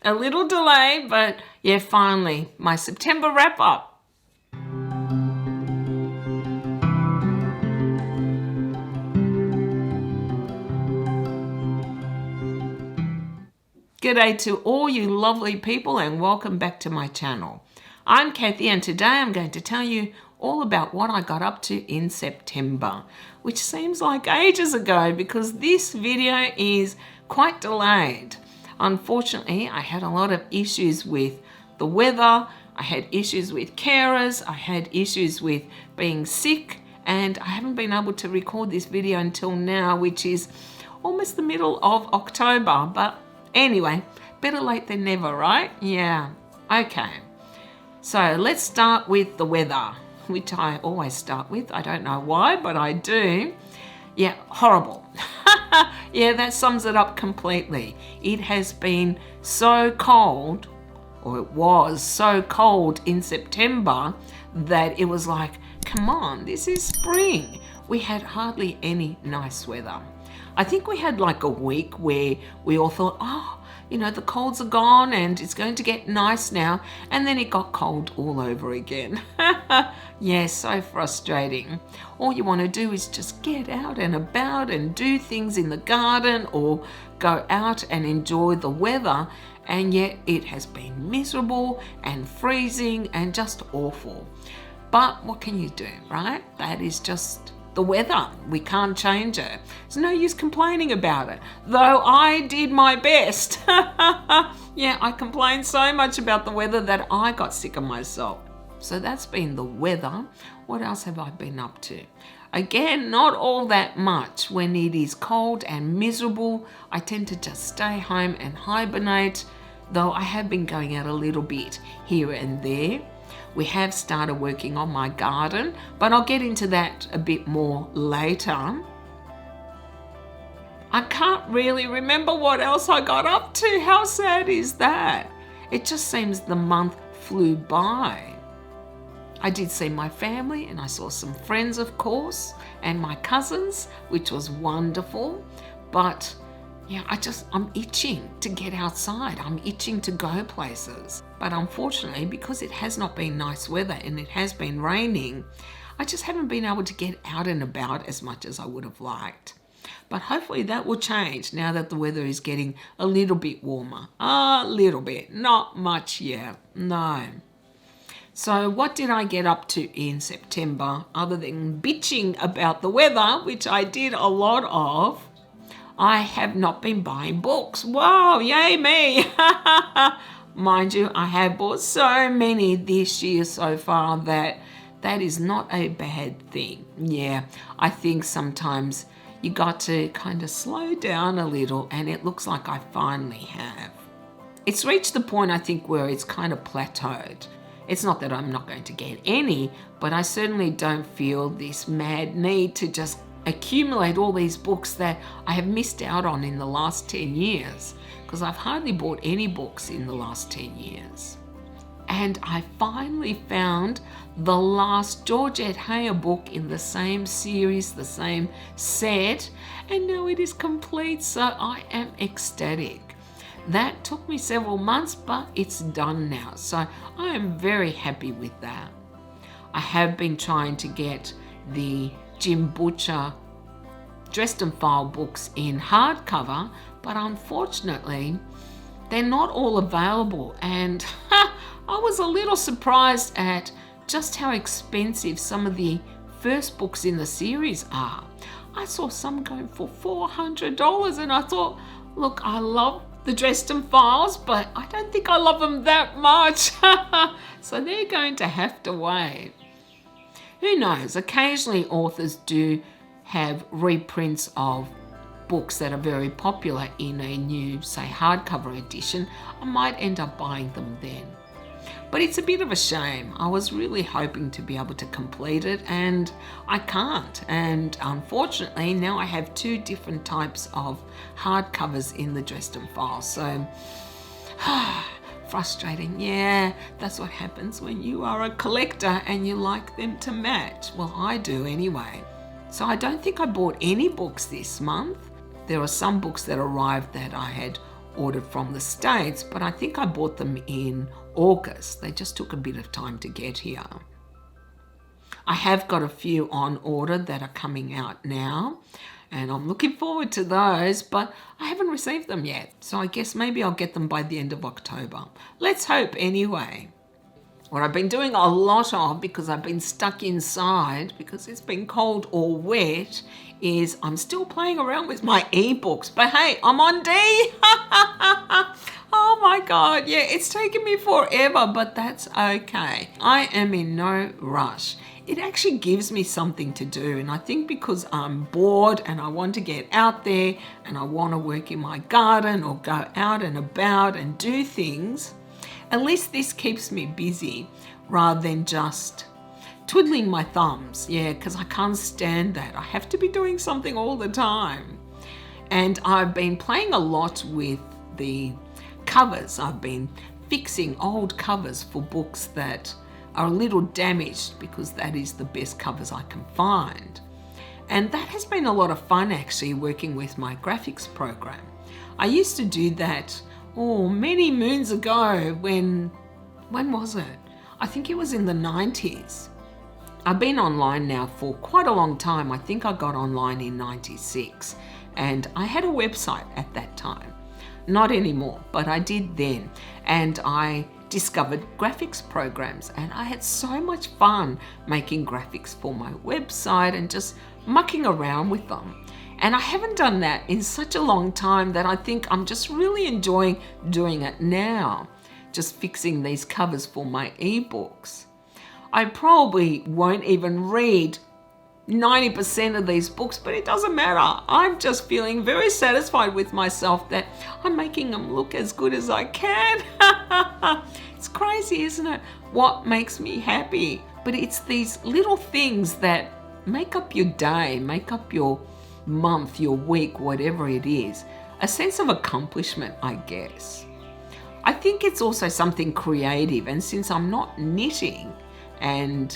A little delay, but yeah, finally, my September wrap-up. G'day to all you lovely people and welcome back to my channel. I'm Kathy and today I'm going to tell you all about what I got up to in September, which seems like ages ago because this video is quite delayed. Unfortunately, I had a lot of issues with the weather, I had issues with carers, I had issues with being sick, and I haven't been able to record this video until now, which is almost the middle of October, but anyway, better late than never, right? Yeah, okay. So let's start with the weather, which I always start with. I don't know why, but I do. Yeah, horrible. Yeah, that sums it up completely. It has been so cold, or it was so cold in September that it was like, come on, this is spring. We had hardly any nice weather. I think we had like a week where we all thought, oh, you know, the colds are gone and it's going to get nice now. And then it got cold all over again. Yeah, so frustrating. All you want to do is just get out and about and do things in the garden or go out and enjoy the weather. And yet it has been miserable and freezing and just awful. But what can you do, right? That is just the weather. We can't change it. There's no use complaining about it, though I did my best. Yeah, I complained so much about the weather that I got sick of myself. So that's been the weather. What else have I been up to? Again, not all that much. When it is cold and miserable, I tend to just stay home and hibernate, though I have been going out a little bit here and there. We have started working on my garden, but I'll get into that a bit more later. I can't really remember what else I got up to. How sad is that? It just seems the month flew by. I did see my family and I saw some friends, of course, and my cousins, which was wonderful. But yeah, I'm itching to get outside. I'm itching to go places. But unfortunately, because it has not been nice weather and it has been raining, I just haven't been able to get out and about as much as I would have liked. But hopefully that will change now that the weather is getting a little bit warmer. A little bit, not much yet, no. So what did I get up to in September other than bitching about the weather, which I did a lot of? I have not been buying books. Wow, yay me. Mind you, I have bought so many this year so far that is not a bad thing. Yeah, I think sometimes you got to kind of slow down a little, and it looks like I finally have. It's reached the point, I think, where it's kind of plateaued. It's not that I'm not going to get any, but I certainly don't feel this mad need to just accumulate all these books that I have missed out on in the last 10 years, because I've hardly bought any books in the last 10 years. And I finally found the last Georgette Heyer book in the same series, the same set, and now it is complete, so I am ecstatic. That took me several months, but it's done now, so I am very happy with that. I have been trying to get the Jim Butcher Dresden File books in hardcover, but unfortunately they're not all available, and I was a little surprised at just how expensive some of the first books in the series are. I saw some going for $400 and I thought, look, I love the Dresden Files, but I don't think I love them that much. So they're going to have to wait. Who knows? Occasionally authors do have reprints of books that are very popular in a new, say, hardcover edition. I might end up buying them then. But it's a bit of a shame. I was really hoping to be able to complete it and I can't. And unfortunately, now I have two different types of hardcovers in the Dresden Files. So, frustrating. Yeah, that's what happens when you are a collector and you like them to match. Well, I do anyway. So I don't think I bought any books this month. There are some books that arrived that I had ordered from the States, but I think I bought them in August. They just took a bit of time to get here. I have got a few on order that are coming out now, and I'm looking forward to those, but I haven't received them yet. So I guess maybe I'll get them by the end of October. Let's hope anyway. What I've been doing a lot of, because I've been stuck inside because it's been cold or wet, is I'm still playing around with my ebooks. But hey, I'm on D. Oh my God, yeah, it's taken me forever, but that's okay. I am in no rush. It actually gives me something to do, and I think because I'm bored and I want to get out there and I want to work in my garden or go out and about and do things, at least this keeps me busy rather than just twiddling my thumbs. Yeah, because I can't stand that. I have to be doing something all the time. And I've been playing a lot with the covers. I've been fixing old covers for books that are a little damaged, because that is the best covers I can find. And that has been a lot of fun actually, working with my graphics program. I used to do that many moons ago. When was it? I think it was in the 90s. I've been online now for quite a long time. I think I got online in 96, and I had a website at that time. Not anymore, but I did then. And I discovered graphics programs, and I had so much fun making graphics for my website and just mucking around with them. And I haven't done that in such a long time that I think I'm just really enjoying doing it now, just fixing these covers for my ebooks. I probably won't even read 90% of these books, but it doesn't matter. I'm just feeling very satisfied with myself that I'm making them look as good as I can. It's crazy, isn't it? What makes me happy? But it's these little things that make up your day, make up your month, your week, whatever it is. A sense of accomplishment, I guess. I think it's also something creative, and since I'm not knitting and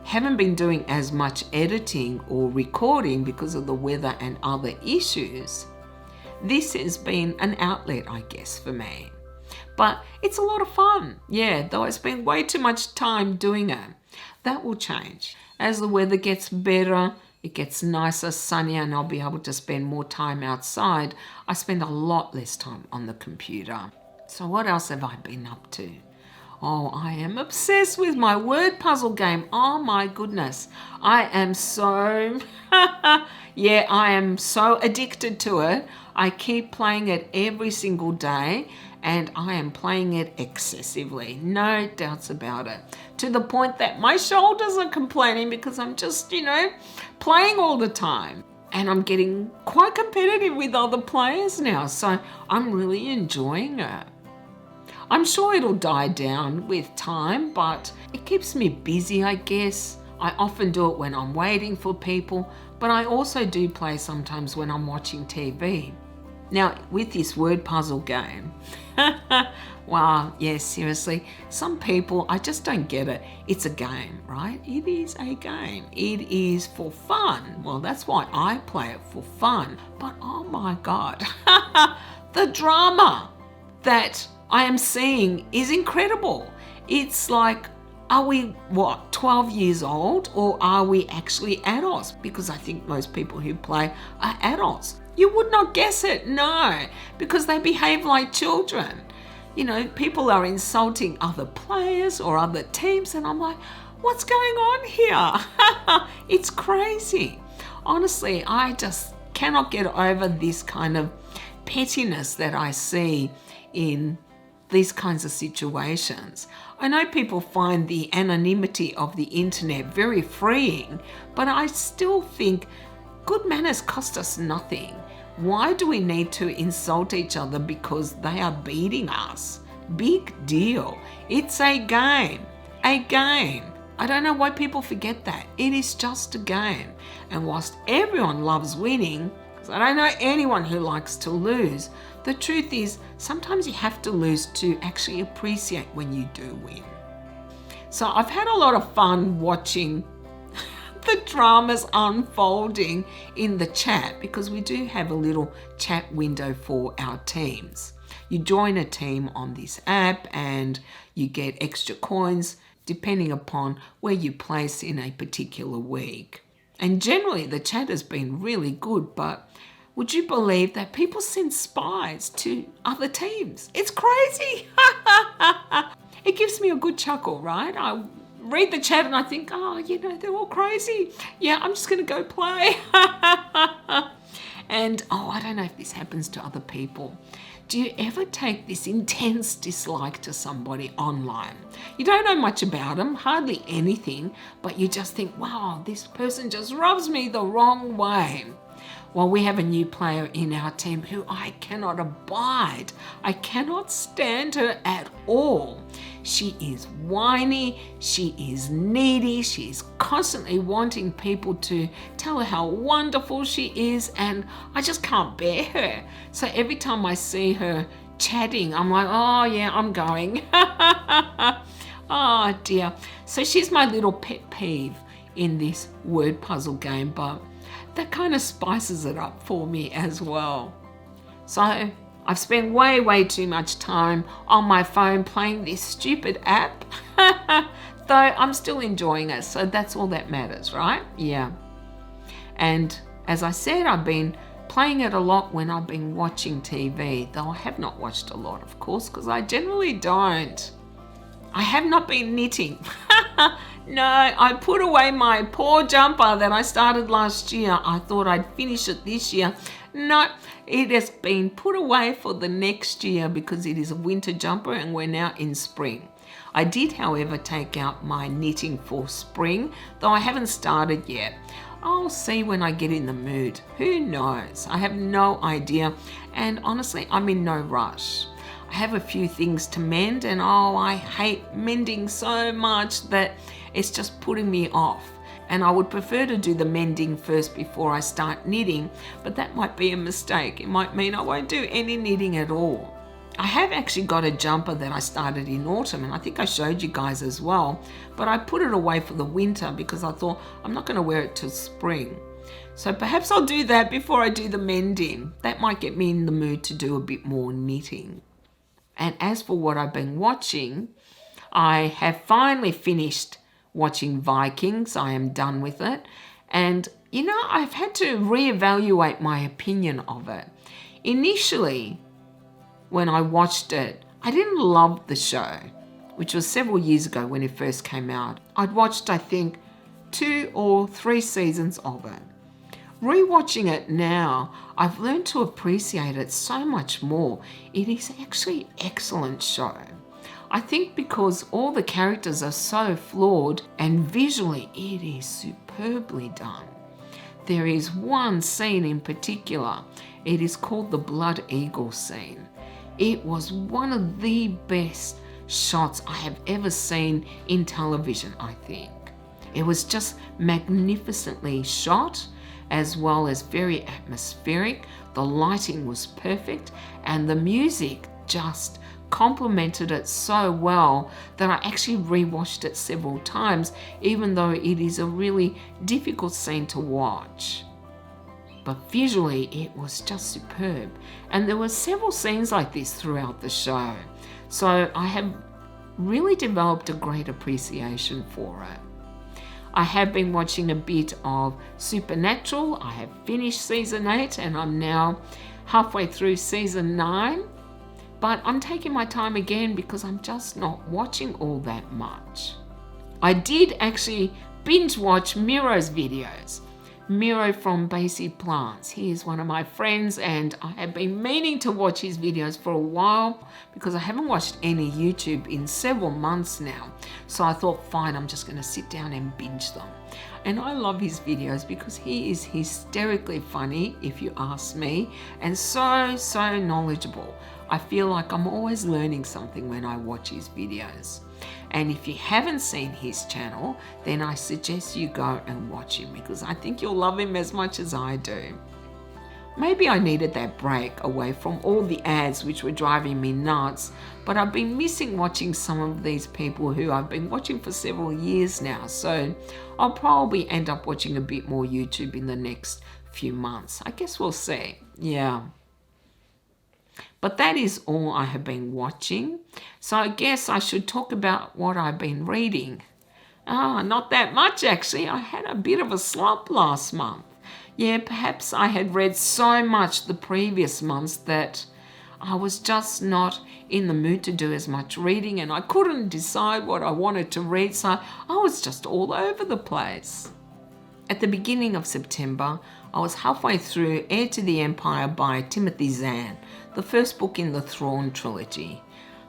haven't been doing as much editing or recording because of the weather and other issues, this has been an outlet, I guess, for me. But it's a lot of fun. Yeah, though I spend way too much time doing it. That will change. As the weather gets better, it gets nicer, sunnier, and I'll be able to spend more time outside. I spend a lot less time on the computer. So what else have I been up to? Oh, I am obsessed with my word puzzle game. Oh my goodness. I am so, I am so addicted to it. I keep playing it every single day, and I am playing it excessively. No doubts about it. To the point that my shoulders are complaining because I'm just, playing all the time. And I'm getting quite competitive with other players now. So I'm really enjoying it. I'm sure it'll die down with time, but it keeps me busy, I guess. I often do it when I'm waiting for people, but I also do play sometimes when I'm watching TV. Now, with this word puzzle game, wow, yes, seriously, some people, I just don't get it. It's a game, right? It is a game. It is for fun. Well, that's why I play it, for fun. But oh my God, the drama that I am seeing is incredible. It's like, are we, 12 years old, or are we actually adults? Because I think most people who play are adults. You would not guess it, no, because they behave like children. People are insulting other players or other teams, and I'm like, what's going on here? It's crazy. Honestly, I just cannot get over this kind of pettiness that I see in these kinds of situations. I know people find the anonymity of the internet very freeing, but I still think good manners cost us nothing. Why do we need to insult each other because they are beating us? Big deal. It's a game. A game. I don't know why people forget that. It is just a game. And whilst everyone loves winning, because I don't know anyone who likes to lose, the truth is sometimes you have to lose to actually appreciate when you do win. So I've had a lot of fun watching the drama's unfolding in the chat, because we do have a little chat window for our teams. You join a team on this app and you get extra coins depending upon where you place in a particular week. And generally the chat has been really good, but would you believe that people send spies to other teams? It's crazy. It gives me a good chuckle, right? I read the chat and I think, oh, they're all crazy. Yeah, I'm just going to go play. And, I don't know if this happens to other people. Do you ever take this intense dislike to somebody online? You don't know much about them, hardly anything, but you just think, wow, this person just rubs me the wrong way. Well, we have a new player in our team who I cannot abide. I cannot stand her at all. She is whiny, she is needy, she is constantly wanting people to tell her how wonderful she is, and I just can't bear her. So every time I see her chatting, I'm like, oh yeah, I'm going. Oh dear. So she's my little pet peeve in this word puzzle game, but that kind of spices it up for me as well. So I've spent way too much time on my phone playing this stupid app, though I'm still enjoying it, so that's all that matters, right? Yeah. And as I said, I've been playing it a lot when I've been watching TV, though I have not watched a lot, of course, because I generally don't. I have not been knitting. No, I put away my poor jumper that I started last year. I thought I'd finish it this year. No, it has been put away for the next year because it is a winter jumper and we're now in spring. I did, however, take out my knitting for spring, though I haven't started yet. I'll see when I get in the mood. Who knows? I have no idea. And honestly, I'm in no rush. I have a few things to mend, and I hate mending so much that it's just putting me off. And I would prefer to do the mending first before I start knitting, but that might be a mistake. It might mean I won't do any knitting at all. I have actually got a jumper that I started in autumn, and I think I showed you guys as well, but I put it away for the winter because I thought I'm not going to wear it till spring. So perhaps I'll do that before I do the mending. That might get me in the mood to do a bit more knitting. And as for what I've been watching, I have finally finished watching Vikings. I am done with it. And, I've had to reevaluate my opinion of it. Initially, when I watched it, I didn't love the show, which was several years ago when it first came out. I'd watched, I think, 2 or 3 seasons of it. Rewatching it now, I've learned to appreciate it so much more. It is actually an excellent show. I think because all the characters are so flawed and visually it is superbly done. There is one scene in particular. It is called the Blood Eagle scene. It was one of the best shots I have ever seen in television, I think. It was just magnificently shot, as well as very atmospheric. The lighting was perfect, and the music just complemented it so well that I actually rewatched it several times, even though it is a really difficult scene to watch. But visually, it was just superb. And there were several scenes like this throughout the show. So I have really developed a great appreciation for it. I have been watching a bit of Supernatural. I have finished season 8 and I'm now halfway through season 9. But I'm taking my time again because I'm just not watching all that much. I did actually binge watch Miro's videos. Miro from Basic Plants. He is one of my friends and I have been meaning to watch his videos for a while because I haven't watched any YouTube in several months now. So I thought, fine, I'm just going to sit down and binge them. And I love his videos because he is hysterically funny, if you ask me, and so knowledgeable. I feel like I'm always learning something when I watch his videos. And if you haven't seen his channel, then I suggest you go and watch him because I think you'll love him as much as I do. Maybe I needed that break away from all the ads which were driving me nuts, but I've been missing watching some of these people who I've been watching for several years now, so I'll probably end up watching a bit more YouTube in the next few months. I guess we'll see. Yeah. But that is all I have been watching, so I guess I should talk about what I've been reading. Not that much actually. I had a bit of a slump last month. Yeah, perhaps I had read so much the previous months that I was just not in the mood to do as much reading, and I couldn't decide what I wanted to read, so I was just all over the place. At the beginning of September, I was halfway through Heir to the Empire by Timothy Zahn, the first book in the Thrawn trilogy.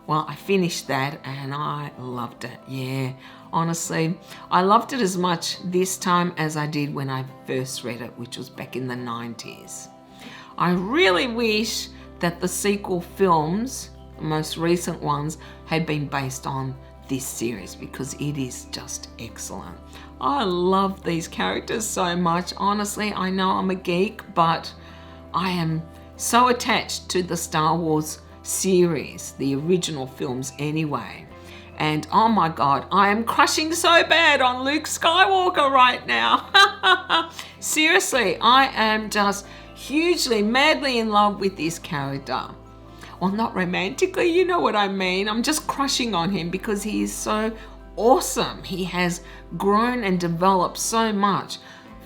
Well, I finished that and I loved it. Yeah, honestly, I loved it as much this time as I did when I first read it, which was back in the 90s. I really wish that the sequel films, the most recent ones, had been based on this series because it is just excellent. I love these characters so much. Honestly, I know I'm a geek, but I am so attached to the Star Wars series, the original films anyway. And oh my God, I am crushing so bad on Luke Skywalker right now. Seriously, I am just hugely, madly in love with this character. Well, not romantically, you know what I mean. I'm just crushing on him because he is so awesome. He has grown and developed so much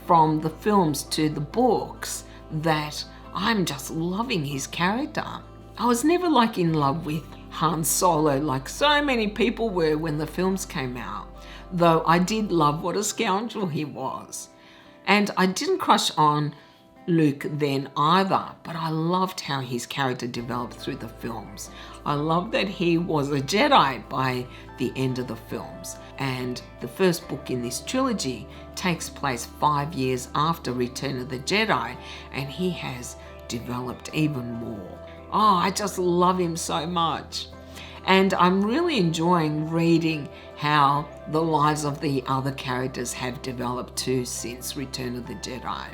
from the films to the books that I'm just loving his character. I was never like in love with Han Solo like so many people were when the films came out, though I did love what a scoundrel he was. And I didn't crush on Luke then either, but I loved how his character developed through the films. I loved that he was a Jedi by the end of the films, and the first book in this trilogy takes place 5 years after Return of the Jedi, and he has developed even more. Oh, I just love him so much. And I'm really enjoying reading how the lives of the other characters have developed too since Return of the Jedi.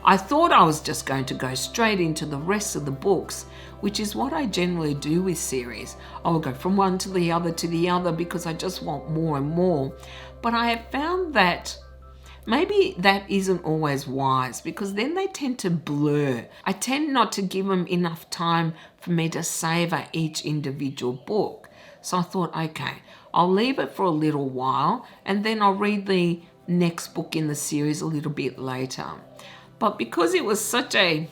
I thought I was just going to go straight into the rest of the books, which is what I generally do with series. I will go from one to the other because I just want more and more. But I have found that maybe that isn't always wise because then they tend to blur. I tend not to give them enough time for me to savor each individual book. So I thought, okay, I'll leave it for a little while and then I'll read the next book in the series a little bit later. But because it was such a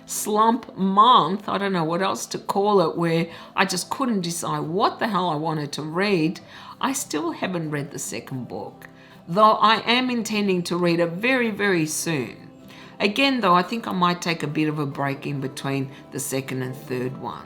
slump month, I don't know what else to call it, where I just couldn't decide what the hell I wanted to read, I still haven't read the second book, though I am intending to read it very, very soon. Again, though, I think I might take a bit of a break in between the second and third one.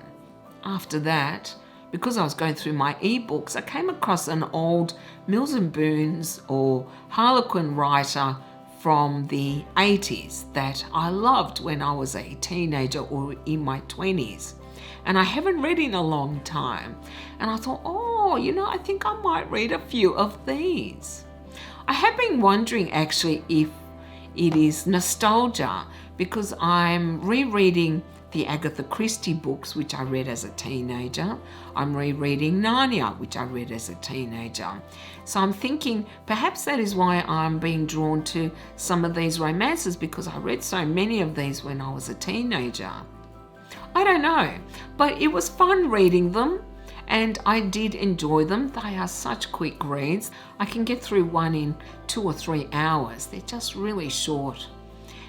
After that, because I was going through my ebooks, I came across an old Mills and Boons or Harlequin writer from the 80s that I loved when I was a teenager or in my 20s. And I haven't read in a long time. And I thought, I think I might read a few of these. I have been wondering actually if it is nostalgia because I'm rereading the Agatha Christie books, which I read as a teenager. I'm rereading Narnia, which I read as a teenager. So I'm thinking perhaps that is why I'm being drawn to some of these romances because I read so many of these when I was a teenager. I don't know, but it was fun reading them and I did enjoy them. They are such quick reads. I can get through one in 2 or 3 hours. They're just really short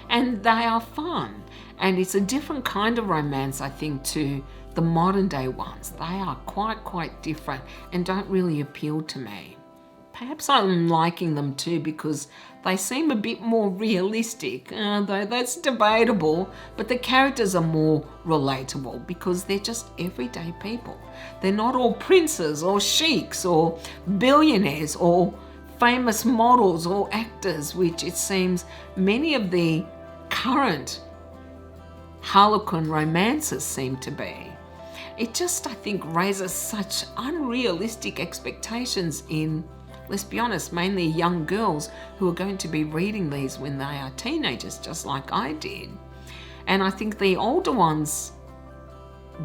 and they are fun. And it's a different kind of romance, I think, to the modern day ones. They are quite different and don't really appeal to me. Perhaps I'm liking them too because they seem a bit more realistic, though that's debatable, but the characters are more relatable because they're just everyday people. They're not all princes or sheiks or billionaires or famous models or actors, which it seems many of the current Harlequin romances seem to be. It just, I think, raises such unrealistic expectations in, let's be honest, mainly young girls who are going to be reading these when they are teenagers, just like I did. And I think the older ones,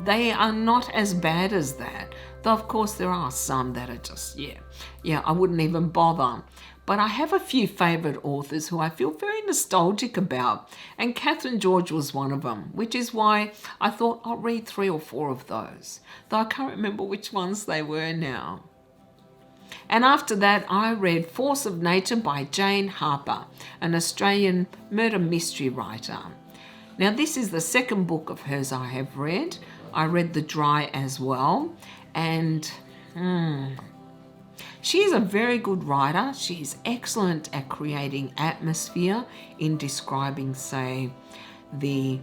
they are not as bad as that. Though of course there are some that are just, I wouldn't even bother. But I have a few favourite authors who I feel very nostalgic about, and Catherine George was one of them, which is why I thought I'll read 3 or 4 of those, though I can't remember which ones they were now. And after that, I read Force of Nature by Jane Harper, an Australian murder mystery writer. Now, this is the second book of hers I have read. I read The Dry as well, and she is a very good writer. She is excellent at creating atmosphere in describing, say, the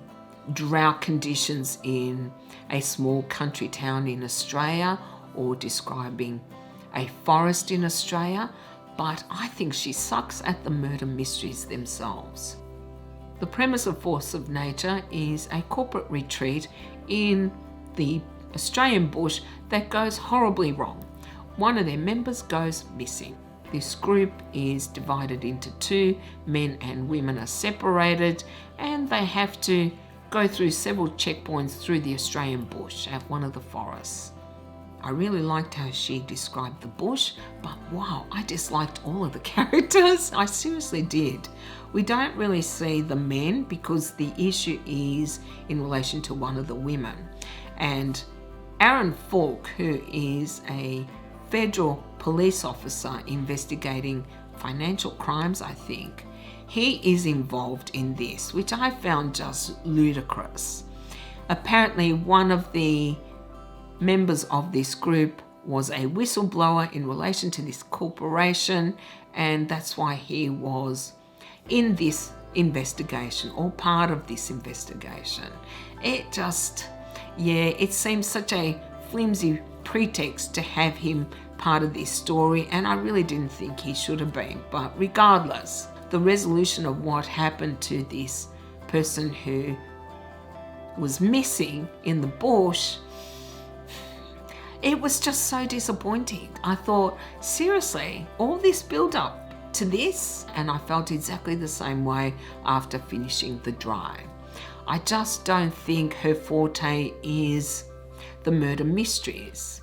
drought conditions in a small country town in Australia, or describing a forest in Australia, but I think she sucks at the murder mysteries themselves. The premise of Force of Nature is a corporate retreat in the Australian bush that goes horribly wrong. One of their members goes missing. This group is divided into 2, men and women are separated, and they have to go through several checkpoints through the Australian bush at one of the forests. I really liked how she described the bush, but wow, I disliked all of the characters. I seriously did. We don't really see the men because the issue is in relation to one of the women. And Aaron Falk, who is a federal police officer investigating financial crimes, I think, he is involved in this, which I found just ludicrous. Apparently, one of the members of this group was a whistleblower in relation to this corporation, and that's why he was in this investigation, or part of this investigation. It just, it seems such a flimsy pretext to have him part of this story, and I really didn't think he should have been. But regardless, the resolution of what happened to this person who was missing in the bush, it was just so disappointing. I thought, seriously, all this build up to this? And I felt exactly the same way after finishing The Dry. I just don't think her forte is the murder mysteries.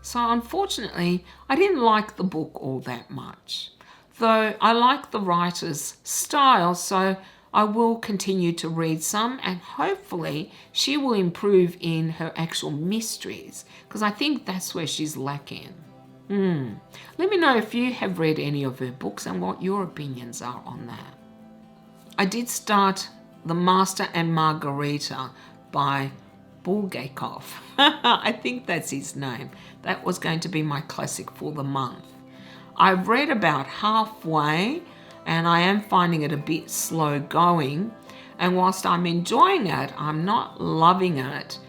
So unfortunately, I didn't like the book all that much. Though I like the writer's style, so I will continue to read some, and hopefully she will improve in her actual mysteries, because I think that's where she's lacking. Let me know if you have read any of her books and what your opinions are on that. I did start The Master and Margarita by Bulgakov. I think that's his name. That was going to be my classic for the month. I've read about halfway, and I am finding it a bit slow going, and whilst I'm enjoying it, I'm not loving it,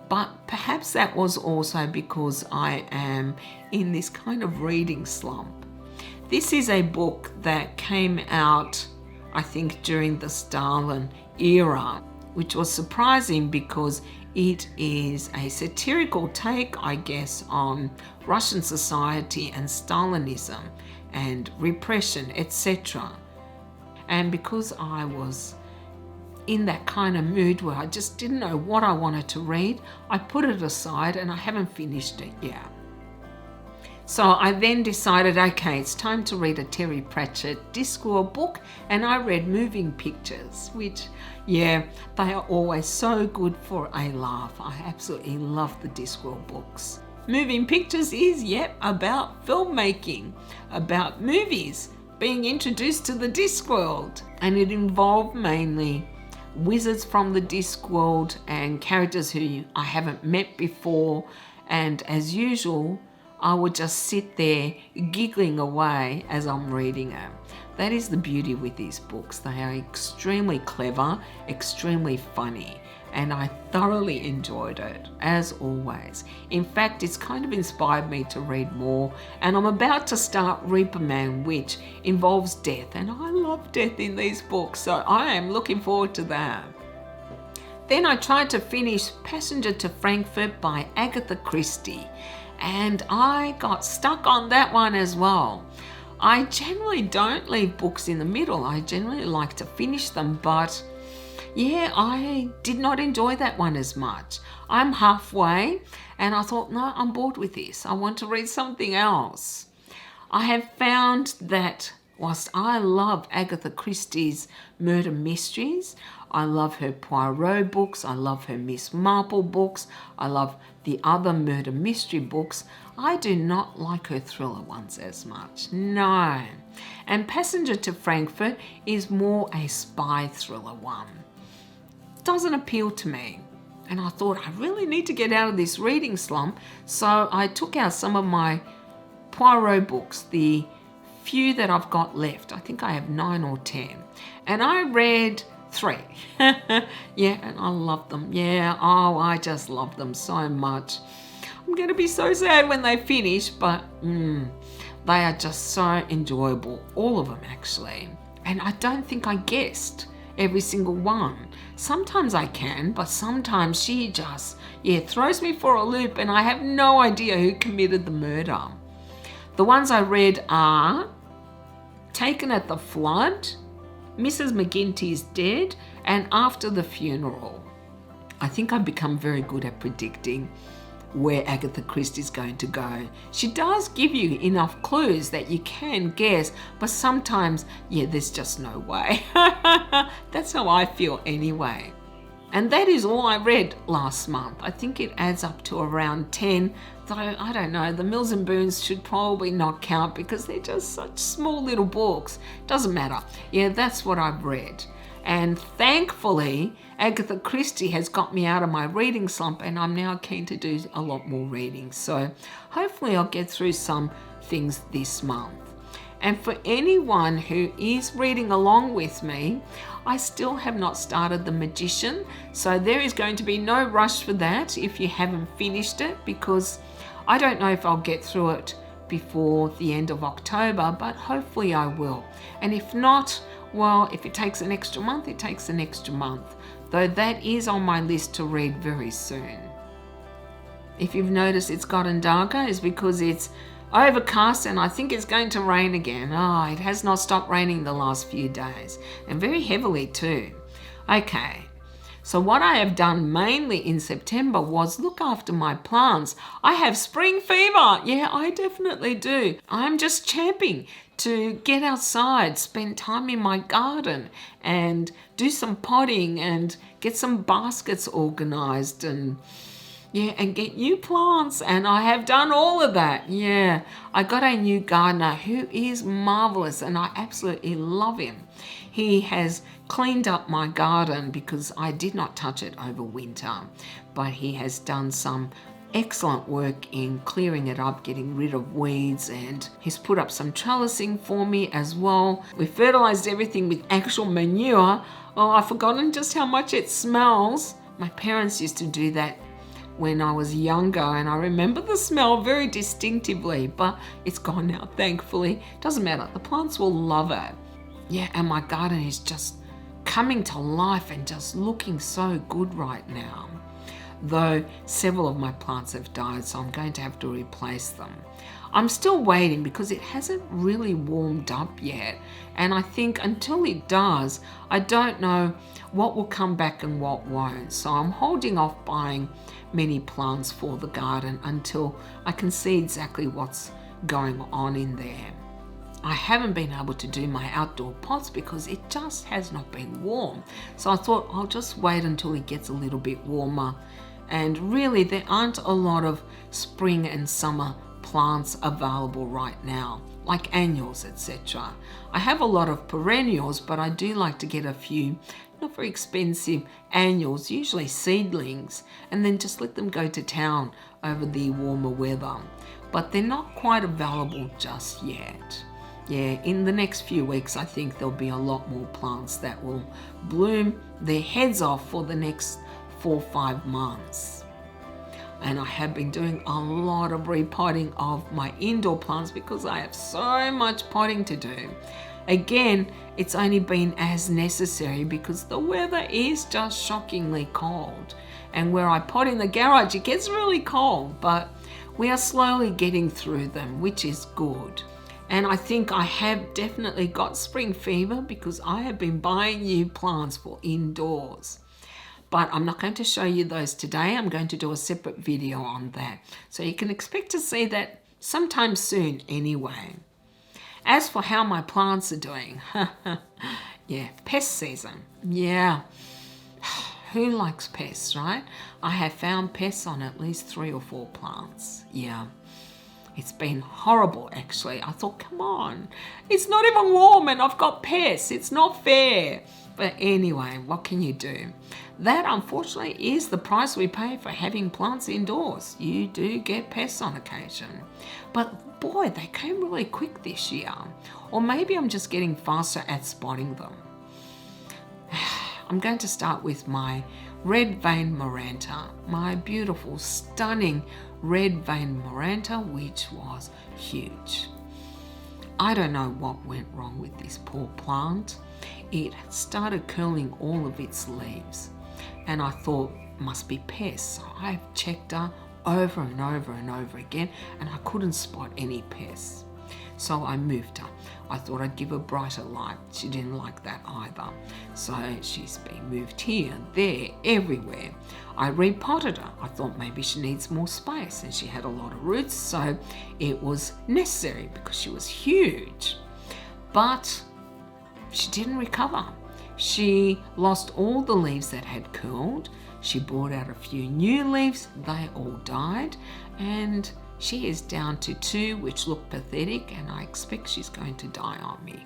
but perhaps that was also because I am in this kind of reading slump. This is a book that came out, I think, during the Stalin era, which was surprising because it is a satirical take, I guess, on Russian society and Stalinism and repression, etc. And because I was in that kind of mood where I just didn't know what I wanted to read, I put it aside and I haven't finished it yet. So I then decided, okay, it's time to read a Terry Pratchett Discworld book, and I read Moving Pictures, which, they are always so good for a laugh. I absolutely love the Discworld books. Moving Pictures is, about filmmaking, about movies being introduced to the Discworld, and it involved mainly wizards from the Discworld and characters who I haven't met before, and as usual, I would just sit there giggling away as I'm reading it. That is the beauty with these books. They are extremely clever, extremely funny, and I thoroughly enjoyed it, as always. In fact, it's kind of inspired me to read more, and I'm about to start Reaper Man, which involves death, and I love death in these books, so I am looking forward to that. Then I tried to finish Passenger to Frankfurt by Agatha Christie, and I got stuck on that one as well. I generally don't leave books in the middle. I generally like to finish them, but yeah, I did not enjoy that one as much. I'm halfway and I thought, no, I'm bored with this. I want to read something else. I have found that whilst I love Agatha Christie's murder mysteries, I love her Poirot books, I love her Miss Marple books, I love the other murder mystery books, I do not like her thriller ones as much. No. And Passenger to Frankfurt is more a spy thriller one. Doesn't appeal to me. And I thought, I really need to get out of this reading slump, so I took out some of my Poirot books, the few that I've got left. I think I have 9 or 10. And I read 3. Yeah, and I love them. Yeah, oh, I just love them so much. I'm going to be so sad when they finish, but they are just so enjoyable. All of them, actually. And I don't think I guessed every single one. Sometimes I can, but sometimes she just, throws me for a loop and I have no idea who committed the murder. The ones I read are Taken at the Flood, Mrs. McGinty's Dead, and After the Funeral. I think I've become very good at predicting where Agatha Christie is going to go. She does give you enough clues that you can guess, but sometimes, there's just no way. That's how I feel anyway. And that is all I read last month. I think it adds up to around 10, though I don't know, the Mills and Boons should probably not count because they're just such small little books. Doesn't matter. Yeah, that's what I've read. And thankfully, Agatha Christie has got me out of my reading slump and I'm now keen to do a lot more reading. So hopefully I'll get through some things this month. And for anyone who is reading along with me, I still have not started The Magician. So there is going to be no rush for that if you haven't finished it, because I don't know if I'll get through it before the end of October, but hopefully I will. And if not, well, if it takes an extra month, it takes an extra month. Though that is on my list to read very soon. If you've noticed it's gotten darker, it's because it's overcast and I think it's going to rain again. Oh, it has not stopped raining the last few days, and very heavily too. Okay, so what I have done mainly in September was look after my plants. I have spring fever. Yeah, I definitely do. I'm just champing to get outside, spend time in my garden and do some potting and get some baskets organized and get new plants. And I have done all of that. Yeah, I got a new gardener who is marvelous and I absolutely love him. He has cleaned up my garden because I did not touch it over winter, but he has done some excellent work in clearing it up, getting rid of weeds, and he's put up some trellising for me as well. We fertilized everything with actual manure. Oh, I've forgotten just how much it smells. My parents used to do that when I was younger and I remember the smell very distinctively, but it's gone now, thankfully. Doesn't matter, the plants will love it. Yeah, and my garden is just coming to life and just looking so good right now. Though several of my plants have died, so I'm going to have to replace them. I'm still waiting because it hasn't really warmed up yet, and I think until it does, I don't know what will come back and what won't. So I'm holding off buying many plants for the garden until I can see exactly what's going on in there. I haven't been able to do my outdoor pots because it just has not been warm. So I thought I'll just wait until it gets a little bit warmer. And really there aren't a lot of spring and summer plants available right now, like annuals, etc. I have a lot of perennials, but I do like to get a few not very expensive annuals, usually seedlings, and then just let them go to town over the warmer weather. But they're not quite available just yet. Yeah, in the next few weeks, I think there'll be a lot more plants that will bloom their heads off for the next 4 or 5 months. And I have been doing a lot of repotting of my indoor plants because I have so much potting to do. Again, it's only been as necessary because the weather is just shockingly cold. And where I pot in the garage, it gets really cold, but we are slowly getting through them, which is good. And I think I have definitely got spring fever because I have been buying new plants for indoors. But I'm not going to show you those today. I'm going to do a separate video on that. So you can expect to see that sometime soon anyway. As for how my plants are doing, yeah, pest season. Yeah, who likes pests, right? I have found pests on at least 3 or 4 plants. Yeah. It's been horrible, actually. I thought, come on, it's not even warm and I've got pests. It's not fair. But anyway, what can you do? That, unfortunately, is the price we pay for having plants indoors. You do get pests on occasion. But boy, they came really quick this year. Or maybe I'm just getting faster at spotting them. I'm going to start with my red vein Maranta, my beautiful, stunning red vein Maranta, which was huge. I don't know what went wrong with this poor plant. It started curling all of its leaves, and I thought, must be pests. So I've checked her over and over and over again, and I couldn't spot any pests. So I moved her. I thought I'd give her brighter light. She didn't like that either. So she's been moved here, there, everywhere. I repotted her. I thought maybe she needs more space, and she had a lot of roots, so it was necessary because she was huge. But she didn't recover. She lost all the leaves that had curled. She brought out a few new leaves. They all died, and she is down to 2, which look pathetic, and I expect she's going to die on me.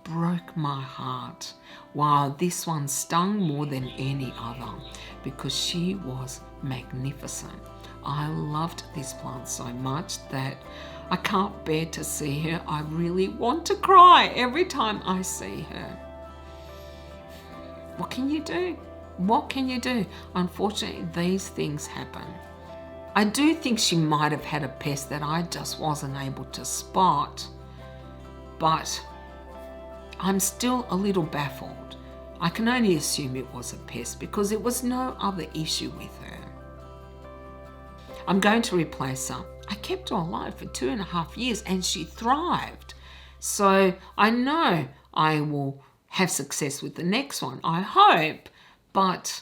Broke my heart. Wow, this one stung more than any other because she was magnificent. I loved this plant so much that I can't bear to see her. I really want to cry every time I see her. What can you do? What can you do? Unfortunately, these things happen. I do think she might have had a pest that I just wasn't able to spot, but I'm still a little baffled. I can only assume it was a pest because there was no other issue with her. I'm going to replace her. I kept her alive for 2.5 years and she thrived. So I know I will have success with the next one, I hope. But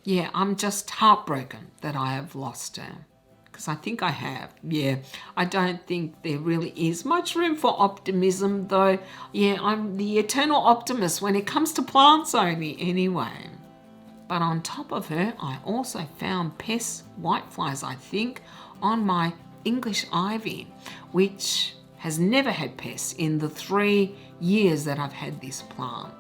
yeah, I'm just heartbroken that I have lost her. Because I think I have. Yeah, I don't think there really is much room for optimism, though. Yeah, I'm the eternal optimist when it comes to plants only anyway. But on top of her, I also found pests, whiteflies, I think, on my English ivy, which has never had pests in the 3 years that I've had this plant.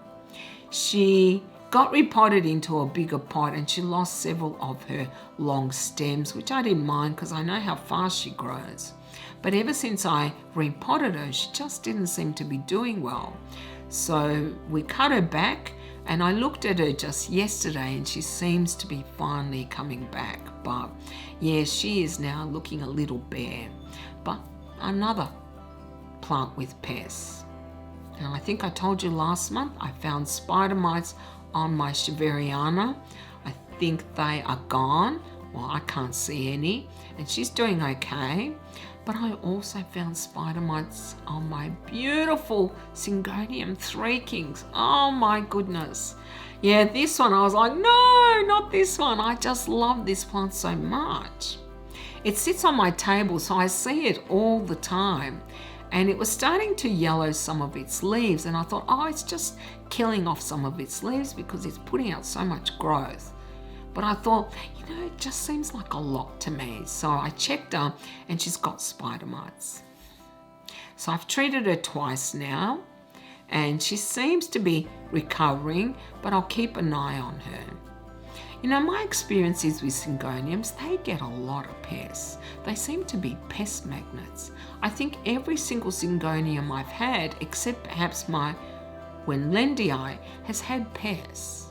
She got repotted into a bigger pot and she lost several of her long stems, which I didn't mind because I know how fast she grows. But ever since I repotted her, she just didn't seem to be doing well. So we cut her back, and I looked at her just yesterday and she seems to be finally coming back. But yeah, she is now looking a little bare. But another plant with pests. And I think I told you last month I found spider mites on my Shiveriana. I think they are gone. Well, I can't see any, and she's doing okay. But I also found spider mites on my beautiful Syngonium 3 Kings. Oh my goodness. Yeah, this one I was like, no, not this one. I just love this plant so much. It sits on my table, so I see it all the time. And it was starting to yellow some of its leaves, and I thought, oh, it's just killing off some of its leaves because it's putting out so much growth. But I thought, you know, it just seems like a lot to me. So I checked her and she's got spider mites. So I've treated her twice now and she seems to be recovering, but I'll keep an eye on her. You know, my experience is with Syngoniums, they get a lot of pests. They seem to be pest magnets. I think every single Syngonium I've had, except perhaps my Wenlendii, has had pests,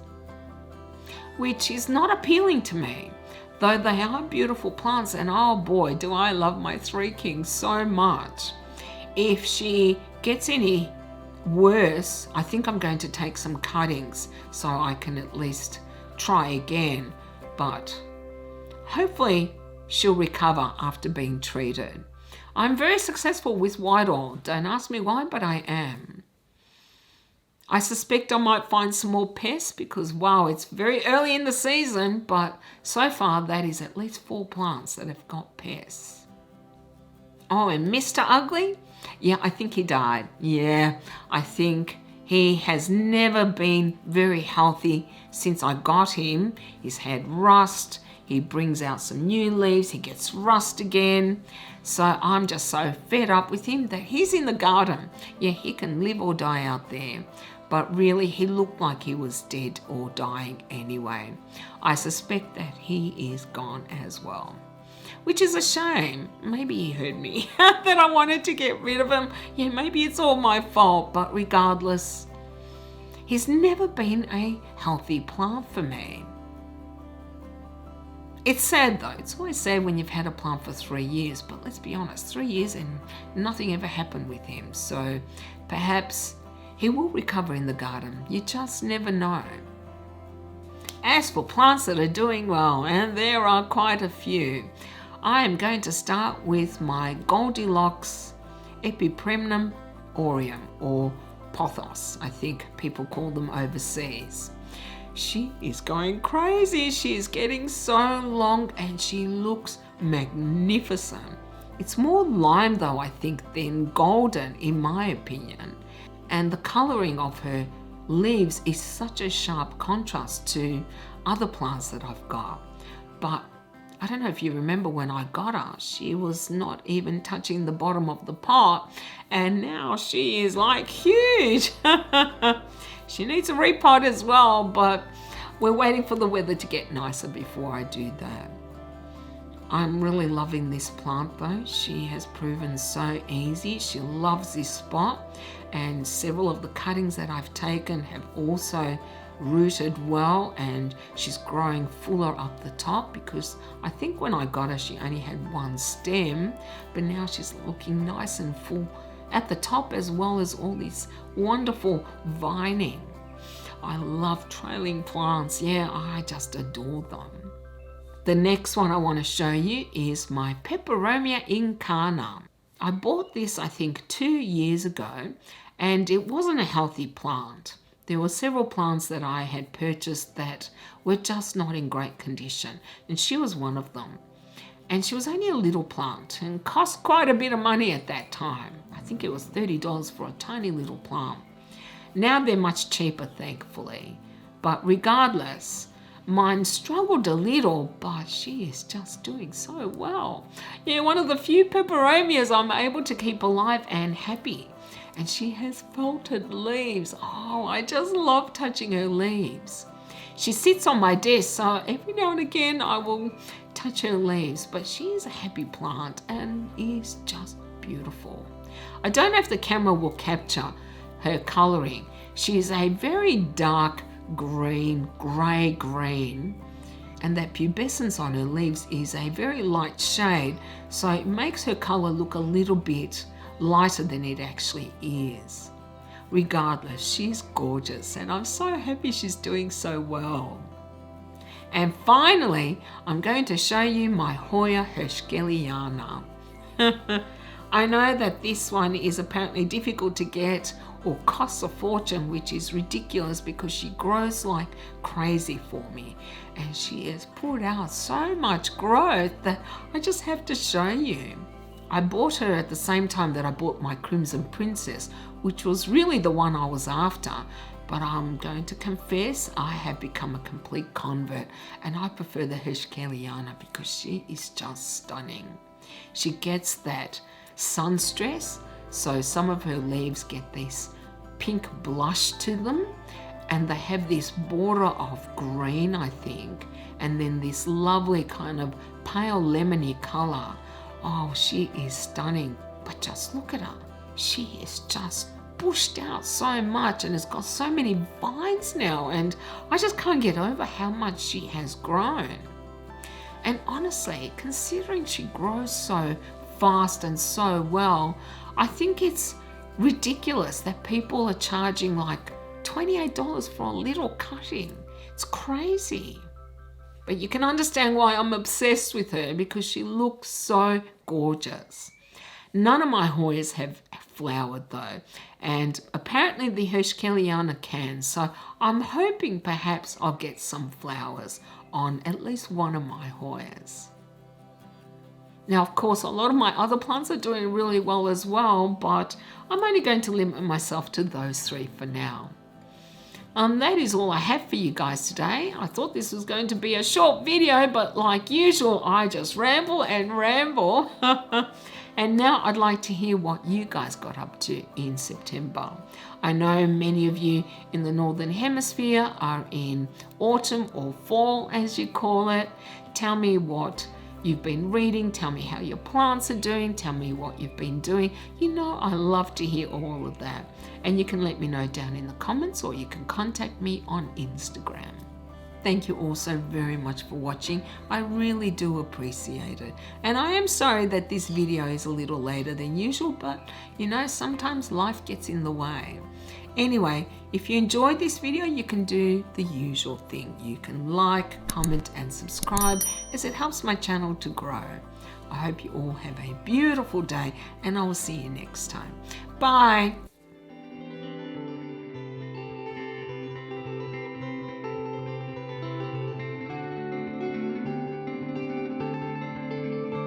which is not appealing to me, though they are beautiful plants, and oh boy, do I love my 3 Kings so much. If she gets any worse, I think I'm going to take some cuttings so I can at least try again, but hopefully she'll recover after being treated. I'm very successful with white oil. Don't ask me why, but I am. I suspect I might find some more pests because, wow, it's very early in the season, but so far that is at least 4 plants that have got pests. Oh, and Mr. Ugly? Yeah, I think he died. Yeah, I think he has never been very healthy since I got him. He's had rust. He brings out some new leaves. He gets rust again. So I'm just so fed up with him that he's in the garden. Yeah, he can live or die out there. But really, he looked like he was dead or dying anyway. I suspect that he is gone as well, which is a shame. Maybe he heard me that I wanted to get rid of him. Yeah, maybe it's all my fault, but regardless, he's never been a healthy plant for me. It's sad though. It's always sad when you've had a plant for 3 years, but let's be honest, 3 years and nothing ever happened with him. So perhaps he will recover in the garden. You just never know. As for plants that are doing well, and there are quite a few, I am going to start with my Goldilocks Epipremnum aureum, or pothos, I think people call them overseas. She is going crazy. She is getting so long and she looks magnificent. It's more lime though, I think, than golden in my opinion. And the colouring of her leaves is such a sharp contrast to other plants that I've got. But I don't know if you remember when I got her, she was not even touching the bottom of the pot, and now she is like huge. She needs a repot as well, but we're waiting for the weather to get nicer before I do that. I'm really loving this plant though. She has proven so easy. She loves this spot, and several of the cuttings that I've taken have also rooted well, and she's growing fuller up the top because I think when I got her she only had one stem, but now she's looking nice and full at the top, as well as all this wonderful vining. I love trailing plants. Yeah, I just adore them. The next one I want to show you is my Peperomia incarna. I bought this I think 2 years ago, and it wasn't a healthy plant. There were several plants that I had purchased that were just not in great condition, and she was one of them. And she was only a little plant and cost quite a bit of money at that time. I think it was $30 for a tiny little plant. Now they're much cheaper, thankfully. But regardless, mine struggled a little, but she is just doing so well. Yeah, one of the few peperomias I'm able to keep alive and happy. And she has felted leaves. Oh, I just love touching her leaves. She sits on my desk, so every now and again I will touch her leaves, but she is a happy plant and is just beautiful. I don't know if the camera will capture her colouring. She is a very dark green, grey green, and that pubescence on her leaves is a very light shade, so it makes her colour look a little bit lighter than it actually is. Regardless, she's gorgeous and I'm so happy she's doing so well. And finally, I'm going to show you my Hoya herscheliana. I know that this one is apparently difficult to get or costs a fortune, which is ridiculous because she grows like crazy for me, and she has put out so much growth that I just have to show you. I bought her at the same time that I bought my Crimson Princess, which was really the one I was after, but I'm going to confess I have become a complete convert and I prefer the herscheliana because she is just stunning. She gets that sun stress, so some of her leaves get this pink blush to them, and they have this border of green, I think, and then this lovely kind of pale lemony colour. Oh, she is stunning, but just look at her. She is just bushed out so much and has got so many vines now, and I just can't get over how much she has grown. And honestly, considering she grows so fast and so well, I think it's ridiculous that people are charging like $28 for a little cutting. It's crazy. But you can understand why I'm obsessed with her, because she looks so gorgeous. None of my Hoyas have flowered though, and apparently the Herscheliana can, so I'm hoping perhaps I'll get some flowers on at least one of my Hoyas. Now, of course, a lot of my other plants are doing really well as well, but I'm only going to limit myself to those 3 for now. That is all I have for you guys today. I thought this was going to be a short video, but like usual, I just ramble and ramble. And now I'd like to hear what you guys got up to in September. I know many of you in the Northern Hemisphere are in autumn or fall, as you call it. Tell me what you've been reading, tell me how your plants are doing, tell me what you've been doing. You know, I love to hear all of that. And you can let me know down in the comments, or you can contact me on Instagram. Thank you all so very much for watching. I really do appreciate it. And I am sorry that this video is a little later than usual, but you know, sometimes life gets in the way. Anyway, if you enjoyed this video, you can do the usual thing. You can like, comment, and subscribe, as it helps my channel to grow. I hope you all have a beautiful day, and I will see you next time. Bye.